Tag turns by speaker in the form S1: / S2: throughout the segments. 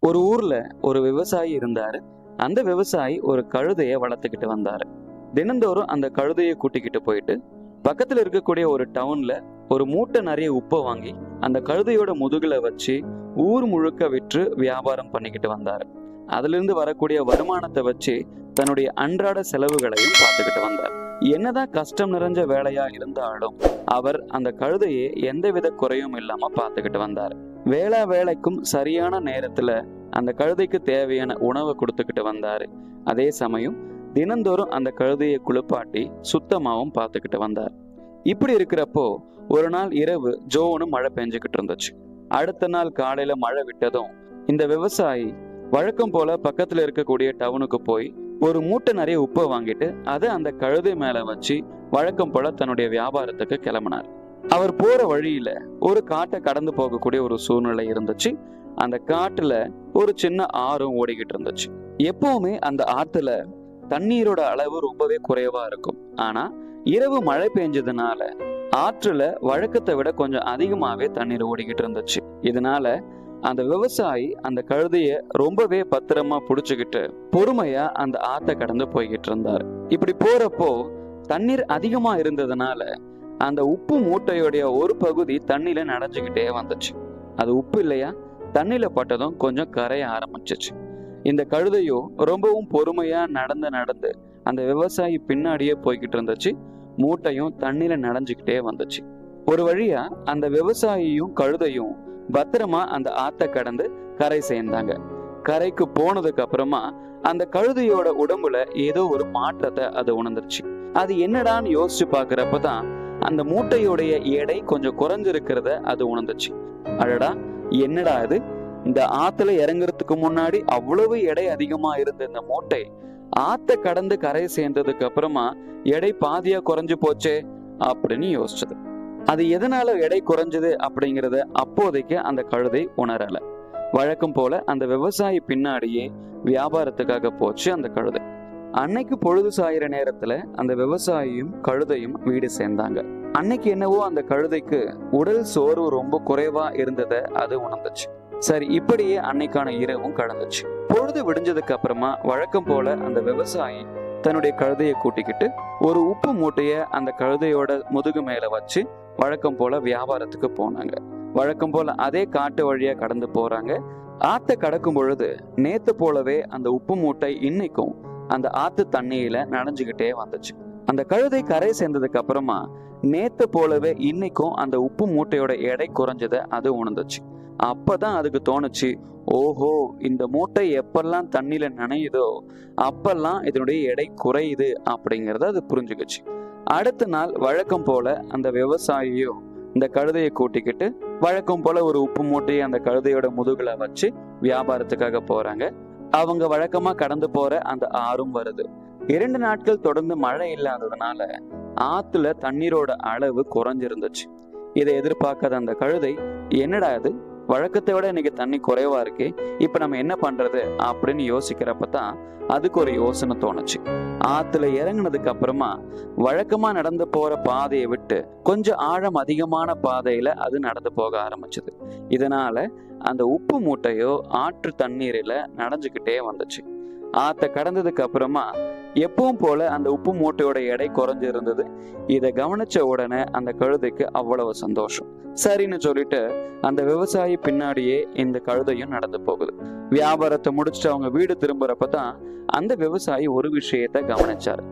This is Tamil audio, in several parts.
S1: ஒரு ஊர்ல ஒரு விவசாயி இருந்தாரு. அந்த விவசாயி ஒரு கழுதைய வளர்த்துக்கிட்டு வந்தாரு. தினந்தோறும் அந்த கழுதையை கூட்டிக்கிட்டு போயிட்டு பக்கத்துல இருக்கக்கூடிய ஒரு டவுன்ல ஒரு மூட்டை நிறைய உப்பை வாங்கி அந்த கழுதையோட முதுகுல வச்சு ஊர் முழுக்க விற்று வியாபாரம் பண்ணிக்கிட்டு வந்தாரு. அதுல இருந்து வரக்கூடிய வருமானத்தை வச்சு தன்னுடைய அன்றாட செலவுகளையும் பார்த்துக்கிட்டு வந்தார். என்னதான் கஷ்டம் நிறைஞ்ச வேலையா இருந்தாலும் அவர் அந்த கழுதையை எந்தவித குறையும் இல்லாம பார்த்துக்கிட்டு வந்தார். வேலைக்கும் சரியான நேரத்துல அந்த கழுதைக்கு தேவையான உணவை கொடுத்துக்கிட்டு வந்தாரு. அதே சமயம் தினந்தோறும் அந்த கழுதையை குளிப்பாட்டி சுத்தமாவும் பார்த்துக்கிட்டு வந்தார். இப்படி இருக்கிறப்போ ஒரு நாள் இரவு ஜோன்னு மழை பெஞ்சுக்கிட்டு இருந்துச்சு. அடுத்த நாள் காலையில மழை விட்டதும் இந்த விவசாயி வழக்கம் போல பக்கத்துல இருக்கக்கூடிய டவுனுக்கு போய் ஒரு மூட்டை நிறைய உப்பை வாங்கிட்டு அதை அந்த கழுதை மேல வச்சு வழக்கம் போல தன்னுடைய வியாபாரத்துக்கு கிளம்பினார். அவர் போற வழியில ஒரு காட்டை கடந்து போகக்கூடிய ஒரு சூழ்நிலை இருந்துச்சு. அந்த காட்டுல ஒரு சின்ன ஆறும் ஓடிக்கிட்டு இருந்துச்சு. எப்பவுமே அந்த ஆத்துல தண்ணீரோட அளவு ரொம்பவே குறைவா இருக்கும். ஆனா இரவு மழை பெஞ்சதுனால ஆற்றுல வழக்கத்தை விட கொஞ்சம் அதிகமாவே தண்ணீர் ஓடிக்கிட்டு இருந்துச்சு. இதனால அந்த விவசாயி அந்த கழுதைய ரொம்பவே பத்திரமா புடிச்சுக்கிட்டு பொறுமையா அந்த ஆத்தை கடந்து போய்கிட்டு இருந்தார். இப்படி போறப்போ தண்ணீர் அதிகமா இருந்ததுனால அந்த உப்பு மூட்டையோடைய ஒரு பகுதி தண்ணியில நனைஞ்சுக்கிட்டே வந்துச்சு. அது உப்பு இல்லையா, தண்ணியில பட்டதும் கொஞ்சம் கரைய ஆரம்பிச்சிச்சு. இந்த கழுதையோ ரொம்பவும் பொறுமையா நடந்து அந்த விவசாயி பின்னாடியே போய்கிட்டு இருந்துச்சு. மூட்டையும் தண்ணியில நனைஞ்சுக்கிட்டே வந்துச்சு. ஒரு வழியா அந்த விவசாயியும் கழுதையும் பத்திரமா அந்த ஆத்தை கடந்து கரை சேர்ந்தாங்க. கரைக்கு போனதுக்கு அப்புறமா அந்த கழுதையோட உடம்புல ஏதோ ஒரு மாற்றத்தை அது உணர்ந்துருச்சு. அது என்னடான்னு யோசிச்சு பாக்குறப்பதான் அந்த மூட்டையோடைய எடை கொஞ்சம் குறைஞ்சிருக்கிறத அது உணர்ந்துச்சு. அடடா, என்னடா இது, இந்த ஆத்துல இறங்குறதுக்கு முன்னாடி அவ்வளவு எடை அதிகமா இருந்த இந்த மூட்டை ஆத்த கடந்து கரை சேர்ந்ததுக்கு அப்புறமா எடை பாதியா குறைஞ்சு போச்சே அப்படின்னு யோசிச்சது. அது எதனால எடை குறைஞ்சது அப்படிங்கிறத அப்போதைக்கு அந்த கழுதை உணரல. வழக்கம் போல அந்த விவசாயி பின்னாடியே வியாபாரத்துக்காக போச்சு அந்த கழுதை. அன்னைக்கு பொழுது சாயிற நேரத்துல அந்த விவசாயியும் கழுதையும் வீடு சேர்ந்தாங்க. அன்னைக்கு என்னவோ அந்த கழுதைக்கு உடல் சோர்வு ரொம்ப குறைவா இருந்ததை அது உணர்ந்துச்சு. சரி, இப்படியே அன்னைக்கான இரவும் கடந்துச்சு. பொழுது விடிஞ்சதுக்கு அப்புறமா வழக்கம் போல அந்த விவசாயி தன்னுடைய கழுதையை கூட்டிக்கிட்டு ஒரு உப்பு மூட்டைய அந்த கழுதையோட முதுகு மேல வச்சு வழக்கம் போல வியாபாரத்துக்கு போனாங்க. வழக்கம் போல அதே காட்டு வழியா கடந்து போறாங்க. ஆத்தை கடக்கும் பொழுது நேத்து போலவே அந்த உப்பு மூட்டை இன்னைக்கும் அந்த ஆத்து தண்ணியில நனைஞ்சுக்கிட்டே வந்துச்சு. அந்த கழுதை கரை சேர்ந்ததுக்கு அப்புறமா நேத்து போலவே இன்னைக்கும் அந்த உப்பு மூட்டையோட எடை குறைஞ்சதை அது உணர்ந்துச்சு. அப்பதான் அதுக்கு தோணுச்சு, ஓஹோ, இந்த மூட்டை எப்பெல்லாம் தண்ணியில நனையுதோ அப்பெல்லாம் இதனுடைய எடை குறையுது அப்படிங்கறத அது புரிஞ்சுக்கிச்சு. அடுத்த நாள் வழக்கம் போல அந்த விவசாயியும் இந்த கழுதையை கூட்டிக்கிட்டு வழக்கம் போல ஒரு உப்பு மூட்டையை அந்த கழுதையோட முதுகுல வச்சு வியாபாரத்துக்காக போறாங்க. அவங்க வழக்கமா கடந்து போற அந்த ஆறும் வருது. 2 நாட்கள் தொடர்ந்து மழை இல்லாததுனால ஆத்துல தண்ணீரோட அளவு குறைஞ்சிருந்துச்சு. இதை எதிர்பார்க்காத அந்த கழுதை, என்னடா இது, வழக்கத்தை விட இன்னைக்கு தண்ணி குறைவா இருக்கு, இப்ப நம்ம என்ன பண்றது அப்படின்னு யோசிக்கிறப்பதான் அதுக்கு ஒரு யோசனை தோணுச்சு. ஆத்துல இறங்குனதுக்கு அப்புறமா வழக்கமா நடந்து போற பாதையை விட்டு கொஞ்சம் ஆழம் அதிகமான பாதையில அது நடந்து போக ஆரம்பிச்சது. இதனால அந்த உப்பு மூட்டையோ ஆற்று தண்ணீரில நனைஞ்சுக்கிட்டே வந்துச்சு. ஆத்த கடந்ததுக்கு அப்புறமா எப்பவும் போல அந்த உப்பு மூட்டையோட எடை குறைஞ்சிருந்தது. இதை கவனிச்ச உடனே அந்த கழுதைக்கு அவ்வளவு சந்தோஷம். சரின்னு சொல்லிட்டு அந்த விவசாயி பின்னாடியே இந்த கழுதையும் நடந்து போகுது. வியாபாரத்தை முடிச்சுட்டு அவங்க வீடு திரும்புறப்பதான் அந்த விவசாயி ஒரு விஷயத்த கவனிச்சாரு.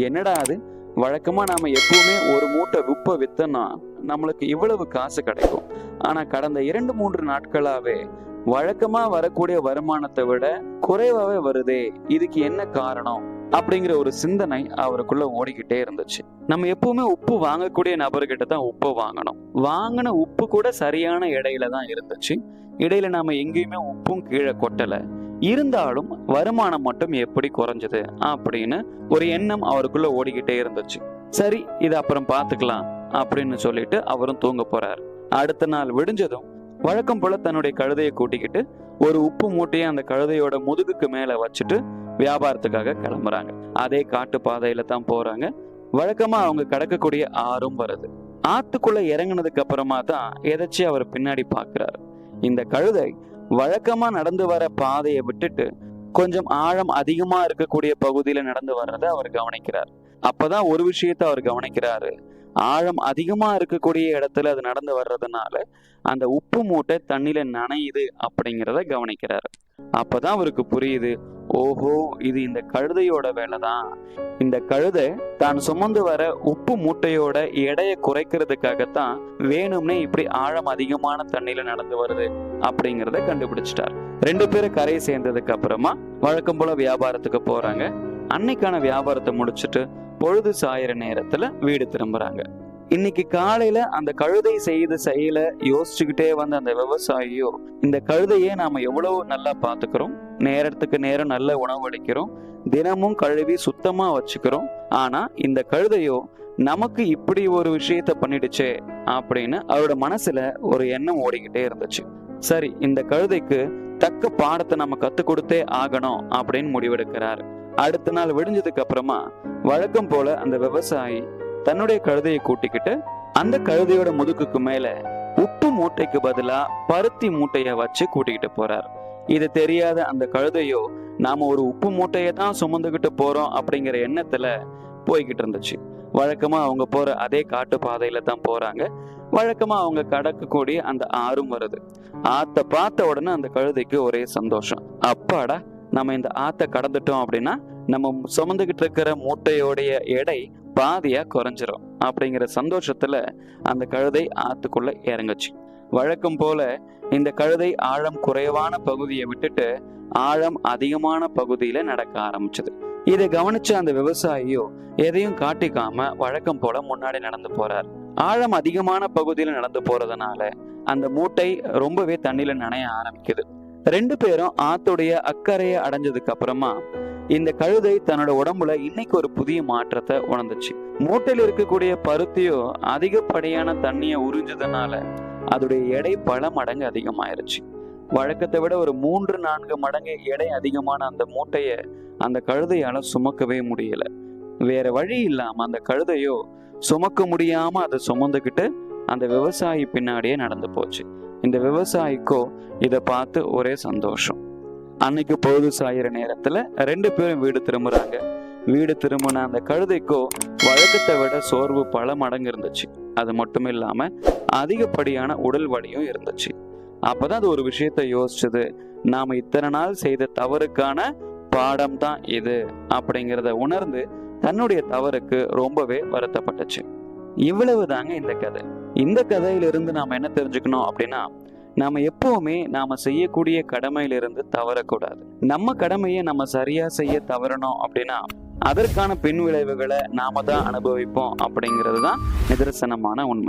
S1: என்னடா அது, வழக்கமா நாம எப்பவுமே ஒரு மூட்டை உப்பை வித்தோம்னா நம்மளுக்கு இவ்வளவு காசு கிடைக்கும். ஆனா கடந்த 2-3 நாட்களாவே வழக்கமா வரக்கூடிய வருமானத்தை விட குறைவாவே வருதே, இதுக்கு என்ன காரணம் அப்படிங்கிற ஒரு சிந்தனை அவருக்குள்ள ஓடிக்கிட்டே இருந்துச்சு. நம்ம எப்பவுமே உப்பு வாங்கக்கூடிய நபர்கிட்ட தான் உப்பு வாங்கணும். வாங்கின உப்பு கூட சரியான இடையில தான் இருந்துச்சு. இடையில நாம எங்கேயுமே உப்பும் கீழே கொட்டல. இருந்தாலும் வருமானம் மட்டும் எப்படி குறைஞ்சது அப்படின்னு ஒரு எண்ணம் அவருக்குள்ள ஓடிக்கிட்டே இருந்துச்சு. சரி, இது அப்புறம் பாத்துக்கலாம் அப்படின்னு சொல்லிட்டு அவரும் தூங்க போறாரு. அடுத்த நாள் விடிஞ்சதும் வழக்கம் போல தன்னுடைய கழுதையை கூட்டிக்கிட்டு ஒரு உப்பு மூட்டையை அந்த கழுதையோட முதுகுக்கு மேல வச்சுட்டு வியாபாரத்துக்காக கிளம்புறாங்க. அதே காட்டு பாதையில தான் போறாங்க. வழக்கமா அவங்க கடக்கக்கூடிய ஆறும் வருது. ஆத்துக்குள்ள இறங்குனதுக்கு அப்புறமா தான் எதாச்சும் அவர் பின்னாடி பாக்குறாரு. இந்த கழுதை வழக்கமா நடந்து வர பாதையை விட்டுட்டு கொஞ்சம் ஆழம் அதிகமா இருக்கக்கூடிய பகுதியில நடந்து வர்றதை அவர் கவனிக்கிறார். அப்பதான் ஒரு விஷயத்த அவர் கவனிக்கிறாரு. ஆழம் அதிகமா இருக்கக்கூடிய இடத்துல அது நடந்து வர்றதுனால அந்த உப்பு மூட்டை தண்ணியில நனையுது அப்படிங்கிறத கவனிக்கிறாரு. அப்பதான் அவருக்கு புரியுது, ஓஹோ, இது இந்த கழுதையோட வேலைதான். இந்த கழுதை தான் சுமந்து வர உப்பு மூட்டையோட எடையை குறைக்கிறதுக்காகத்தான் வேணும்னே இப்படி ஆழம் அதிகமான தண்ணியில நடந்து வருது அப்படிங்கிறத கண்டுபிடிச்சிட்டார். 2 பேரும் கரையை சேர்ந்ததுக்கு அப்புறமா வழக்கம் போல வியாபாரத்துக்கு போறாங்க. அன்னைக்கான வியாபாரத்தை முடிச்சுட்டு பொழுது சாயிற நேரத்துல வீடு திரும்புறாங்க. இன்னைக்கு காலையில அந்த கழுதை செய்த செயல யோசிச்சுக்கிட்டே வந்த அந்த விவசாயியோ, இந்த கழுதையே நாம எவ்வளவு நல்லா பாத்துக்கிறோம், நேரத்துக்கு நேரம் நல்ல உணவு அளிக்கிறோம், தினமும் கழுவி சுத்தமா வச்சுக்கிறோம், ஆனா இந்த கழுதையோ நமக்கு இப்படி ஒரு விஷயத்த பண்ணிடுச்சே அப்படின்னு அவரோட மனசுல ஒரு எண்ணம் ஓடிக்கிட்டே இருந்துச்சு. சரி, இந்த கழுதைக்கு தக்க பாடத்தை நம்ம கத்து கொடுத்தே ஆகணும் அப்படின்னு முடிவெடுக்கிறாரு. அடுத்த நாள் விடிஞ்சதுக்கு அப்புறமா வழக்கம் போல அந்த விவசாயி தன்னுடைய கழுதையை கூட்டிக்கிட்டு அந்த கழுதையோட முதுகுக்கு மேல உப்பு மூட்டைக்கு பதிலா பருத்தி மூட்டைய வச்சு கூட்டிக்கிட்டு போறார். இது தெரியாத அந்த கழுதையோ நாம ஒரு உப்பு மூட்டையை தான் சுமந்துகிட்டு போறோம் அப்படிங்கிற எண்ணத்துல போய்கிட்டு இருந்துச்சு. வழக்கமா அவங்க போற அதே காட்டு பாதையில தான் போறாங்க. வழக்கமா அவங்க கடக்கக்கூடிய அந்த ஆறும் வருது. ஆத்த பார்த்த உடனே அந்த கழுதைக்கு ஒரே சந்தோஷம். அப்பாடா, நம்ம இந்த ஆத்த கடந்துட்டோம் அப்படின்னா நம்ம சுமந்துகிட்டு இருக்கிற மூட்டையோடைய எடை பாதியா குறைஞ்சிரும் அப்படிங்கிற சந்தோஷத்துல அந்த கழுதை ஆத்துக்குள்ள இறங்குச்சு. வழக்கம் போல இந்த கழுதை ஆழம் குறைவான பகுதியை விட்டுட்டு ஆழம் அதிகமான பகுதியில நடக்க ஆரம்பிச்சது. இதை கவனிச்ச அந்த விவசாயியோ எதையும் காட்டிக்காம வழக்கம் போல முன்னாடி நடந்து போறார். ஆழம் அதிகமான பகுதியில நடந்து போறதுனால அந்த மூட்டை ரொம்பவே தண்ணியில நனைய ஆரம்பிக்குது. 2 பேரும் ஆத்துடைய அக்கறையை அடைஞ்சதுக்கு அப்புறமா இந்த கழுதை தன்னோட உடம்புல இன்னைக்கு ஒரு புதிய மாற்றத்தை உணர்ந்துச்சு. மூட்டையில் இருக்கக்கூடிய பருத்தியோ அதிகப்படியான தண்ணியை உறிஞ்சதுனால அதோடைய எடை பல மடங்கு அதிகமாயிருச்சு. வழக்கத்தை விட ஒரு 3-4 மடங்கு எடை அதிகமான அந்த மூட்டைய அந்த கழுதையால சுமக்கவே முடியல. வேற வழி இல்லாம அந்த கழுதையோ சுமக்க முடியாம அதை சுமந்துக்கிட்டு அந்த விவசாயி பின்னாடியே நடந்து போச்சு. இந்த விவசாயிக்கோ இதை பார்த்து ஒரே சந்தோஷம். அன்னைக்கு பொழுது சாயிற நேரத்துல 2 பேரும் வீடு திரும்புறாங்க. வீடு திரும்பின அந்த கழுதைக்கோ வழக்கத்தை விட சோர்வு பல மடங்கு இருந்துச்சு. அது மட்டும் இல்லாம அதிகப்படியான உடல் வலியும் இருந்துச்சு. அப்பதான் அது ஒரு விஷயத்த யோசிச்சது, நாம இத்தனை நாள் செய்த தவறுக்கான பாடம் தான் இது அப்படிங்கிறத உணர்ந்து தன்னுடைய தவறுக்கு ரொம்பவே வருத்தப்பட்டுச்சு. இவ்வளவு தாங்க இந்த கதை. இந்த கதையிலிருந்து நாம என்ன தெரிஞ்சுக்கணும் அப்படின்னா, நாம எப்பவுமே நாம செய்யக்கூடிய கடமையிலிருந்து தவறக்கூடாது. நம்ம கடமையை நம்ம சரியா செய்ய தவறணும் அப்படின்னா அதற்கான பின் விளைவுகளை நாம தான் அனுபவிப்போம் அப்படிங்கிறது தான் நிதர்சனமான உண்மை.